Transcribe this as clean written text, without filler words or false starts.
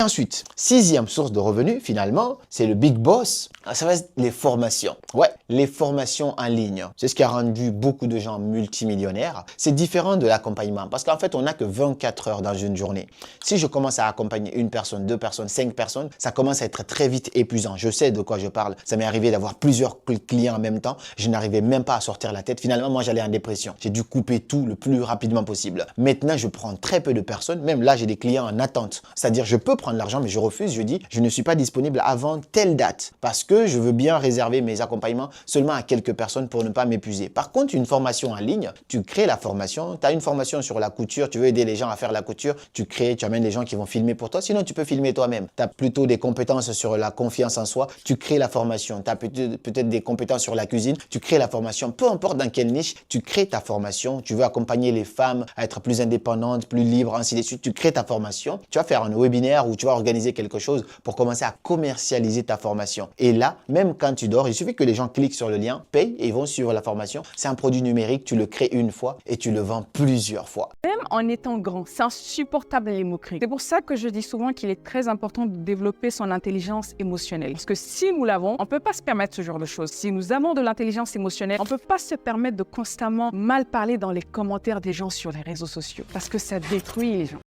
Ensuite, sixième source de revenus, finalement, c'est le big boss. Ça va être les formations. Ouais, les formations en ligne. C'est ce qui a rendu beaucoup de gens multimillionnaires. C'est différent de l'accompagnement parce qu'en fait, on n'a que 24 heures dans une journée. Si je commence à accompagner une personne, deux personnes, 5 personnes, ça commence à être très vite épuisant. Je sais de quoi je parle. Ça m'est arrivé d'avoir plusieurs clients en même temps. Je n'arrivais même pas à sortir la tête. Finalement, moi, j'allais en dépression. J'ai dû couper tout le plus rapidement possible. Maintenant, je prends très peu de personnes. Même là, j'ai des clients en attente. C'est-à-dire, je peux prendre l'argent, mais je refuse. Je dis, je ne suis pas disponible avant telle date parce que je veux bien réserver mes accompagnements seulement à quelques personnes pour ne pas m'épuiser. Par contre, une formation en ligne, tu crées la formation. Tu as une formation sur la couture, tu veux aider les gens à faire la couture, tu crées, tu amènes des gens qui vont filmer pour toi. Sinon, tu peux filmer toi-même. Tu as plutôt des compétences sur la confiance en soi, tu crées la formation. Tu as peut-être des compétences sur la cuisine, tu crées la formation. Peu importe dans quelle niche, tu crées ta formation. Tu veux accompagner les femmes à être plus indépendantes, plus libres, ainsi de suite. Tu crées ta formation. Tu vas faire un webinaire ou tu vas organiser quelque chose pour commencer à commercialiser ta formation. Et là, même quand tu dors, il suffit que les gens cliquent sur le lien, payent et ils vont suivre la formation. C'est un produit numérique, tu le crées une fois et tu le vends plusieurs fois. Même en étant grand, c'est insupportable les moqueries. C'est pour ça que je dis souvent qu'il est très important de développer son intelligence émotionnelle. Parce que si nous l'avons, on ne peut pas se permettre ce genre de choses. Si nous avons de l'intelligence émotionnelle, on ne peut pas se permettre de constamment mal parler dans les commentaires des gens sur les réseaux sociaux. Parce que ça détruit les gens.